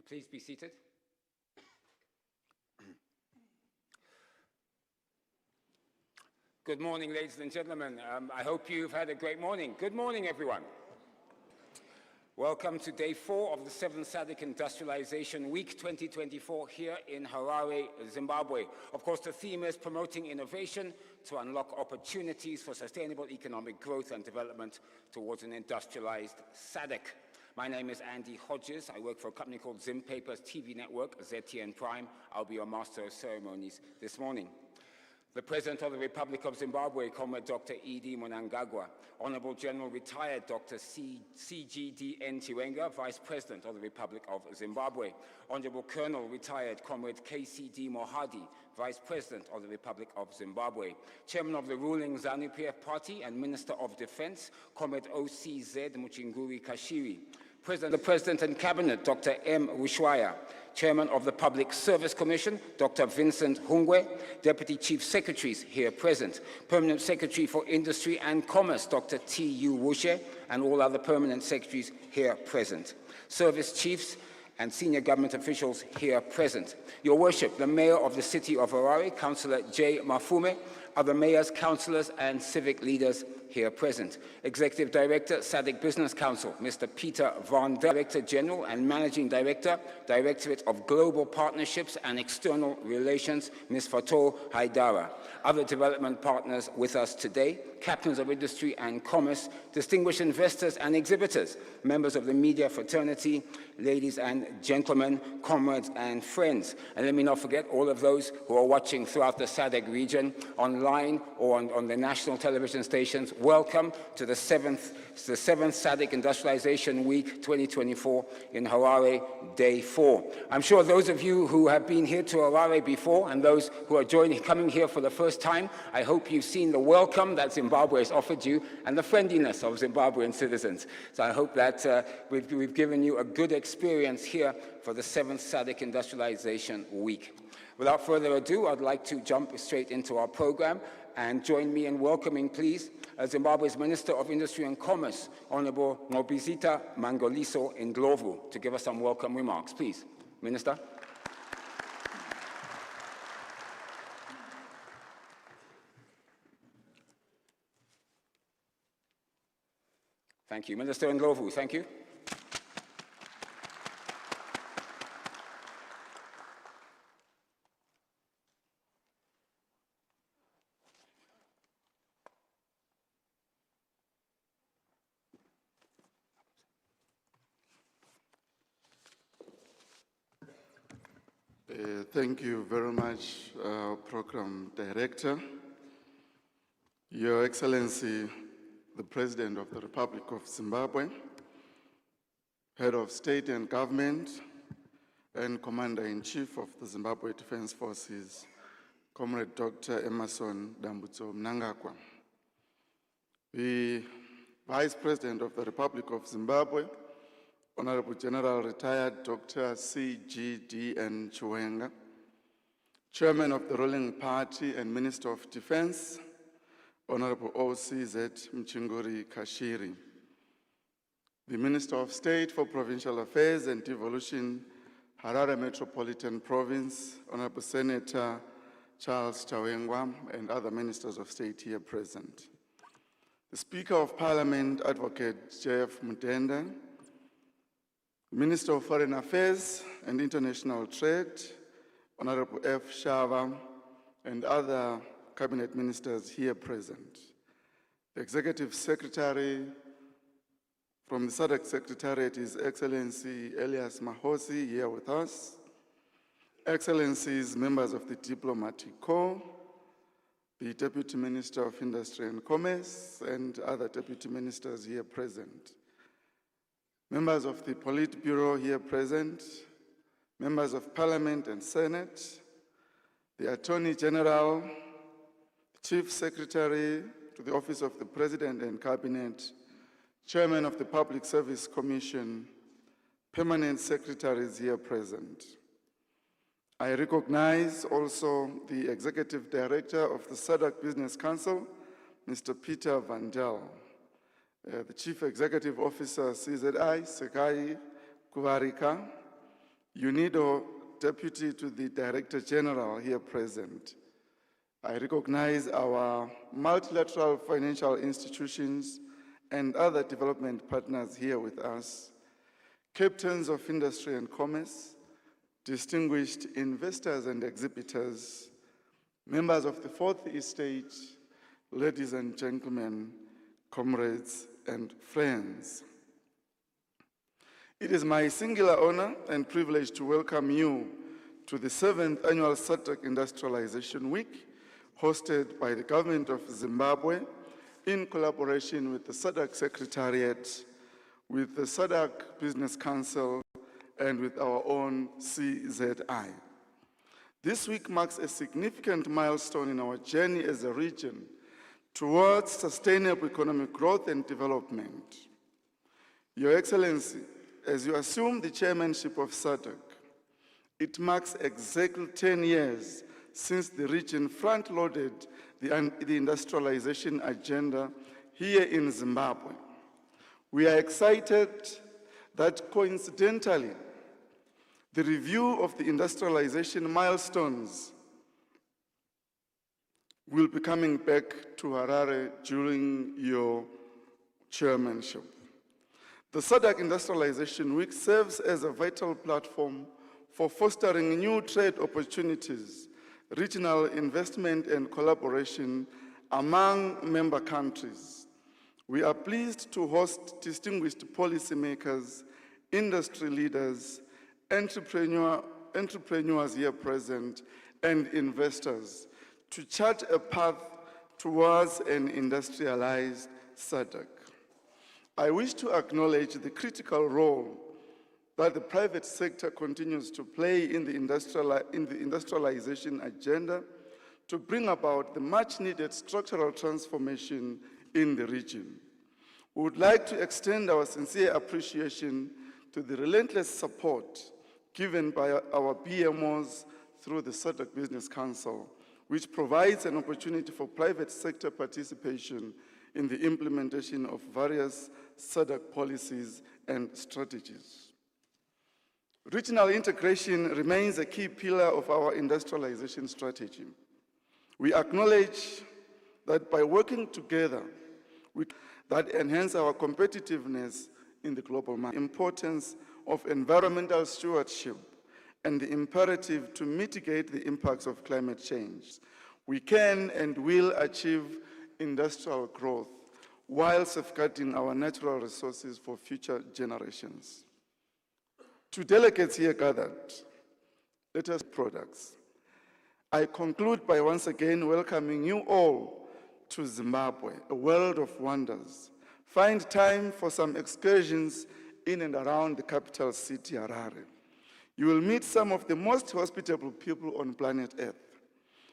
Please be seated. Good morning, ladies and gentlemen. I hope you've had a great morning. Good morning, everyone. Welcome to day 4 of the 7th SADC Industrialization Week 2024 here in Harare, Zimbabwe. Of course, the theme is promoting innovation to unlock opportunities for sustainable economic growth and development towards an industrialized SADC. My name is Andy Hodges. I work for a company called Zim Papers TV Network, ZTN Prime. I'll be your Master of Ceremonies this morning. The President of the Republic of Zimbabwe, Comrade Dr. Mnangagwa, Honorable General Retired Dr. CGD Chiwenga, Vice President of the Republic of Zimbabwe, Honorable Colonel Retired Comrade KCD Mohadi, Vice President of the Republic of Zimbabwe, Chairman of the ruling ZANU-PF Party and Minister of Defense, Comrade OCZ Muchinguri Kashiri, the President and Cabinet, Dr. M. Rushwaya, Chairman of the Public Service Commission, Dr. Vincent Hungwe, Deputy Chief Secretaries here present, Permanent Secretary for Industry and Commerce, Dr. T.U. Wushe, and all other Permanent Secretaries here present, Service Chiefs and senior government officials here present. Your Worship, the Mayor of the City of Harare, Councillor J. Mafume, other mayors, councillors, and civic leaders here present. Executive Director, SADC Business Council, Mr. Peter Van Der, Director General and Managing Director, Directorate of Global Partnerships and External Relations, Ms. Fatou Haidara. Other development partners with us today, captains of industry and commerce, distinguished investors and exhibitors, members of the media fraternity, ladies and gentlemen, comrades and friends. And let me not forget all of those who are watching throughout the SADC region, online or on the national television stations. Welcome to the 7th SADC Industrialization Week 2024 in Harare, day 4. I'm sure those of you who have been here to Harare before and those who are coming here for the first time, I hope you've seen the welcome that Zimbabwe has offered you and the friendliness of Zimbabwean citizens. So I hope that we've given you a good experience here for the 7th SADC Industrialization Week. Without further ado, I'd like to jump straight into our program and join me in welcoming, please, Zimbabwe's Minister of Industry and Commerce, Honorable Nobizita Mangoliso Ndlovu, to give us some welcome remarks. Please, Minister. Thank you. Minister Ndlovu, thank you. Thank you very much, Program Director. Your Excellency, the President of the Republic of Zimbabwe, Head of State and Government, and Commander-in-Chief of the Zimbabwe Defense Forces, Comrade Dr. Emmerson Dambudzo Mnangagwa, the Vice President of the Republic of Zimbabwe, Honorable General Retired Dr. CGD Chiwenga, Chairman of the ruling party and Minister of Defense, Honorable OCZ Muchinguri Kashiri, the Minister of State for Provincial Affairs and Devolution, Harare Metropolitan Province, Honorable Senator Charles Chawengwa, and other Ministers of State here present. The Speaker of Parliament, Advocate Jeff Mutenda, Minister of Foreign Affairs and International Trade, Honorable F. Shava, and other Cabinet Ministers here present. The Executive Secretary from the SADC Secretariat, His Excellency Elias Mahosi, here with us. Excellencies, members of the Diplomatic Corps, the Deputy Minister of Industry and Commerce, and other Deputy Ministers here present. Members of the Politburo here present, members of Parliament and Senate, the Attorney General, Chief Secretary to the Office of the President and Cabinet, Chairman of the Public Service Commission, Permanent Secretaries here present. I recognize also the Executive Director of the SADC Business Council, Mr. Peter Van Der, the Chief Executive Officer, CZI, Sekai Kuvarika, UNIDO Deputy to the Director General here present. I recognize our multilateral financial institutions and other development partners here with us, captains of industry and commerce, distinguished investors and exhibitors, members of the Fourth Estate, ladies and gentlemen, comrades and friends. It is my singular honor and privilege to welcome you to the 7th Annual SADC Industrialization Week, hosted by the Government of Zimbabwe in collaboration with the SADC Secretariat, with the SADC Business Council, and with our own CZI. This week marks a significant milestone in our journey as a region towards sustainable economic growth and development. Your Excellency, as you assume the chairmanship of SADC, it marks exactly 10 years since the region front-loaded the industrialization agenda here in Zimbabwe. We are excited that coincidentally, the review of the industrialization milestones will be coming back to Harare during your chairmanship. The SADC Industrialization Week serves as a vital platform for fostering new trade opportunities, regional investment and collaboration among member countries. We are pleased to host distinguished policymakers, industry leaders, entrepreneurs here present, and investors to chart a path towards an industrialized SADC. I wish to acknowledge the critical role that the private sector continues to play in the industrialization agenda to bring about the much-needed structural transformation in the region. We would like to extend our sincere appreciation to the relentless support given by our BMOs through the SADC Business Council, which provides an opportunity for private sector participation in the implementation of various SADC policies and strategies. Regional integration remains a key pillar of our industrialization strategy. We acknowledge that by working together, we that enhance our competitiveness in the global market, the importance of environmental stewardship, and the imperative to mitigate the impacts of climate change. We can and will achieve industrial growth while safeguarding our natural resources for future generations. To delegates here gathered, let us products. I conclude by once again welcoming you all to Zimbabwe, a world of wonders. Find time for some excursions in and around the capital city, Harare. You will meet some of the most hospitable people on planet Earth,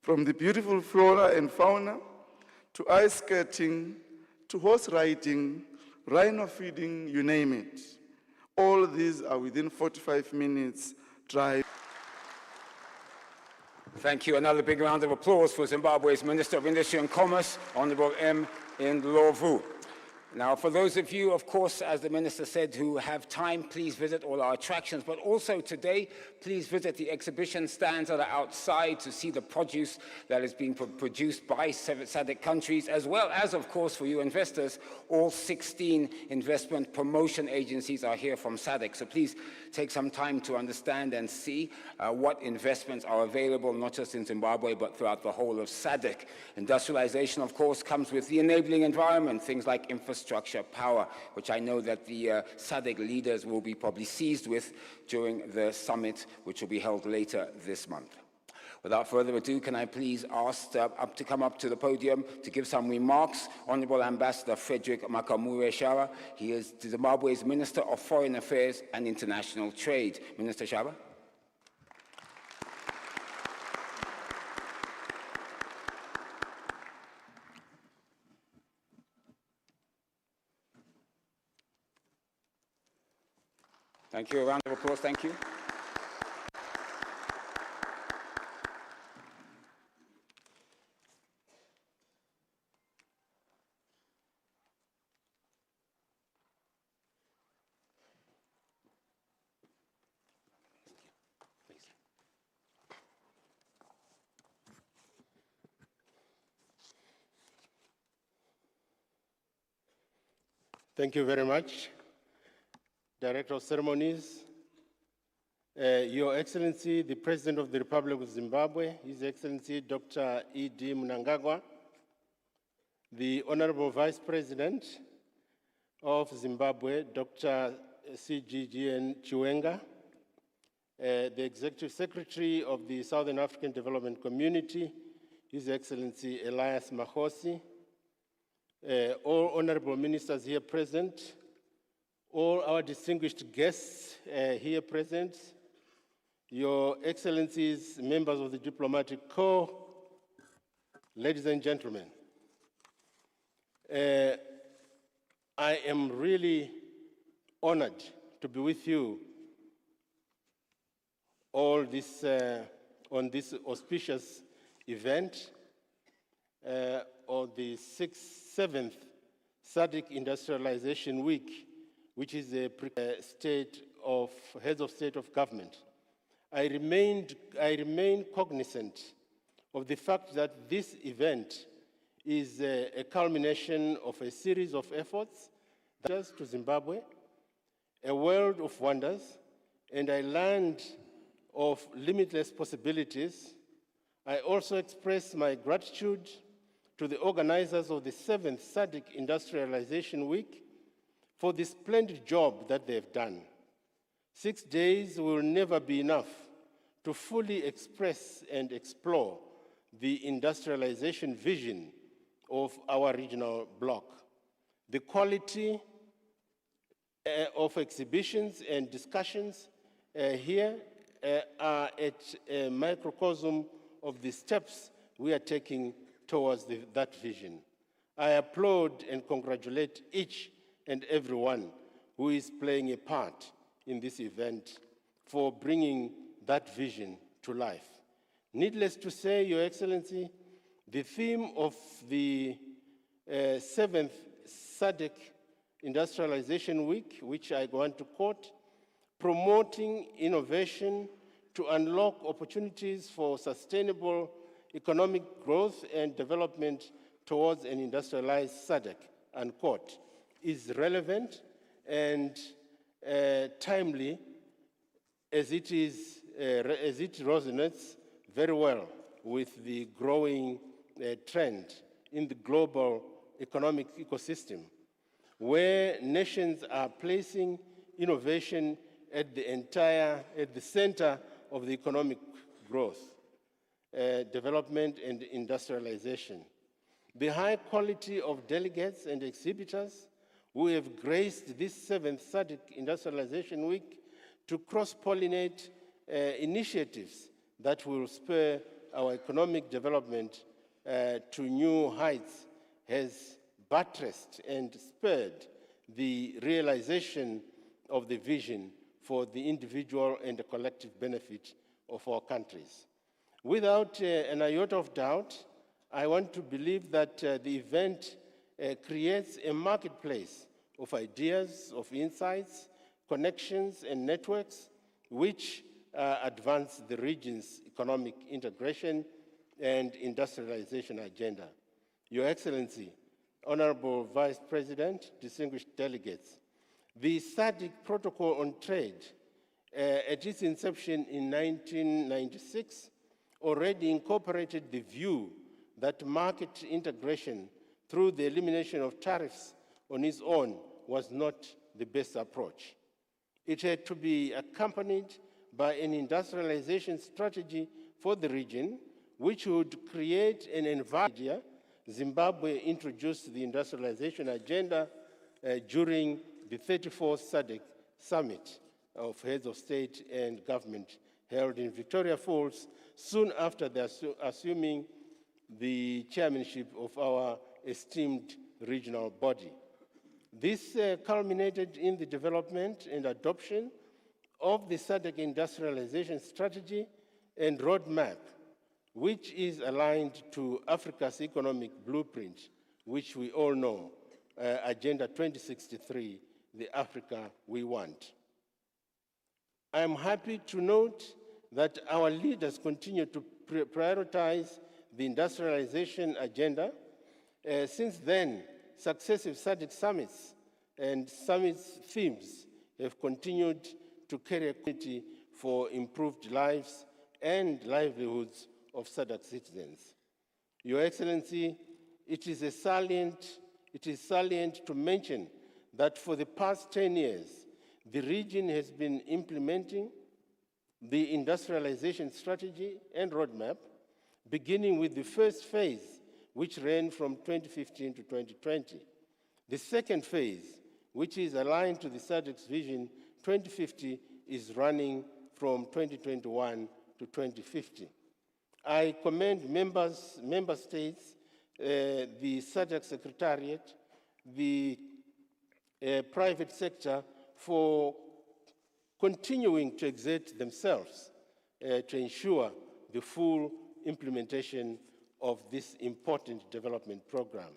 from the beautiful flora and fauna, to ice skating, to horse riding, rhino feeding, you name it. All these are within 45 minutes drive. Thank you. Another big round of applause for Zimbabwe's Minister of Industry and Commerce, Honorable M. Ndlovu. Now, for those of you, of course, as the Minister said, who have time, please visit all our attractions. But also today, please visit the exhibition stands that are outside to see the produce that is being produced by SADC countries, as well as, of course, for you investors, all 16 investment promotion agencies are here from SADC. So please take some time to understand and see what investments are available, not just in Zimbabwe, but throughout the whole of SADC. Industrialization, of course, comes with the enabling environment, things like infrastructure, power, which I know that the SADC leaders will be probably seized with during the summit, which will be held later this month. Without further ado, can I please ask to come up to the podium to give some remarks, Honorable Ambassador Frederick Makamure Shara. He is Zimbabwe's Minister of Foreign Affairs and International Trade. Minister Shara. Thank you. A round of applause. Thank you. Thank you very much, Director of Ceremonies, Your Excellency, the President of the Republic of Zimbabwe, His Excellency Dr. E.D. Mnangagwa, the Honorable Vice President of Zimbabwe, Dr. C.G.G.N. Chiwenga, the Executive Secretary of the Southern African Development Community, His Excellency Elias Mahosi, all honorable ministers here present, all our distinguished guests here present, Your Excellencies, members of the Diplomatic Corps, ladies and gentlemen, I am really honored to be with you all this, on this auspicious event of the 7th SADC Industrialization Week, which is a heads of state of government. I remain cognizant of the fact that this event is a culmination of a series of efforts to Zimbabwe, a world of wonders, and a land of limitless possibilities. I also express my gratitude to the organizers of the 7th SADC Industrialization Week for the splendid job that they've done. 6 days will never be enough to fully express and explore the industrialization vision of our regional bloc. The quality of exhibitions and discussions here are at a microcosm of the steps we are taking towards that vision. I applaud and congratulate each and everyone who is playing a part in this event for bringing that vision to life. Needless to say, Your Excellency, the theme of the 7th SADC Industrialization Week, which I want to quote, promoting innovation to unlock opportunities for sustainable economic growth and development towards an industrialized SADC, unquote, is relevant and timely as it resonates very well with the growing trend in the global economic ecosystem, where nations are placing innovation at the center of the economic growth, development, and industrialization. The high quality of delegates and exhibitors who have graced this 7th SADC Industrialization Week to cross-pollinate initiatives that will spur our economic development to new heights has buttressed and spurred the realization of the vision for the individual and the collective benefit of our countries. Without an iota of doubt, I want to believe that the event creates a marketplace of ideas, of insights, connections, and networks which advance the region's economic integration and industrialization agenda. Your Excellency, Honorable Vice President, distinguished delegates, the SADC Protocol on Trade, at its inception in 1996, already incorporated the view that market integration through the elimination of tariffs on its own was not the best approach. It had to be accompanied by an industrialization strategy for the region, which would create an environment. Zimbabwe introduced the industrialization agenda during the 34th SADC Summit of Heads of State and Government held in Victoria Falls soon after assuming the chairmanship of our esteemed regional body. This culminated in the development and adoption of the SADC industrialization strategy and roadmap, which is aligned to Africa's economic blueprint, which we all know, Agenda 2063, the Africa we want. I am happy to note that our leaders continue to prioritize the industrialization agenda. Since then, successive SADC summits and summit's themes have continued to carry a community for improved lives and livelihoods of SADC citizens. Your Excellency, it is salient to mention that for the past 10 years, the region has been implementing the industrialization strategy and roadmap, beginning with the first phase, which ran from 2015 to 2020. The second phase, which is aligned to the SADC's Vision 2050, is running from 2021 to 2050. I commend member states, the SADC Secretariat, the private sector for continuing to exert themselves to ensure the full implementation of this important development program.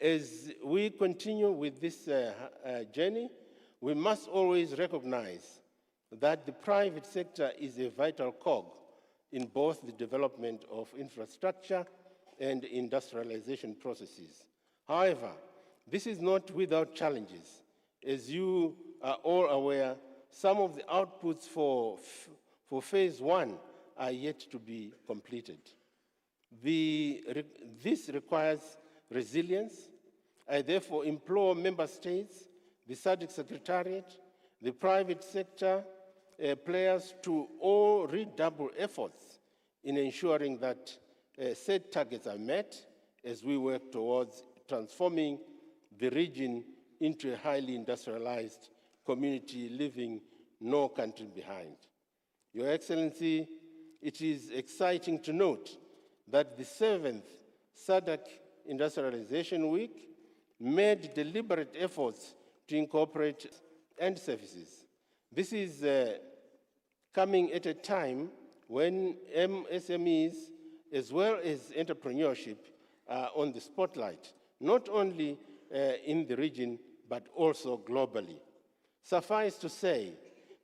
As we continue with this journey, we must always recognize that the private sector is a vital cog in both the development of infrastructure and industrialization processes. However, this is not without challenges. As you are all aware, some of the outputs for phase one are yet to be completed. This requires resilience. I therefore implore member states, the SADC Secretariat, the private sector players to all redouble efforts in ensuring that set targets are met as we work towards transforming the region into a highly industrialized community leaving no country behind. Your Excellency, it is exciting to note that the 7th SADC Industrialization Week made deliberate efforts to incorporate end services. This is coming at a time when MSMEs as well as entrepreneurship are on the spotlight, not only in the region, but also globally. Suffice to say,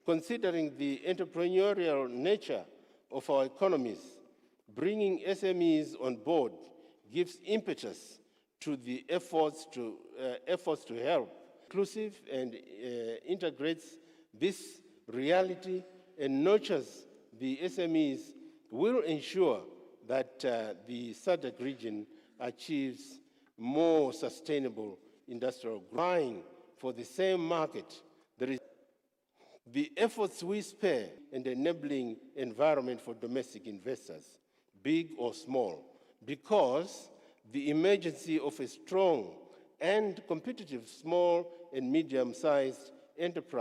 considering the entrepreneurial nature of our economies, bringing SMEs on board gives impetus to the efforts to help inclusive and integrates this reality and nurtures the SMEs will ensure that the SADC region achieves more sustainable industrial growth for the same market. There is the efforts we spare and enabling environment for domestic investors, big or small, because the emergency of a strong and competitive small and medium-sized enterprise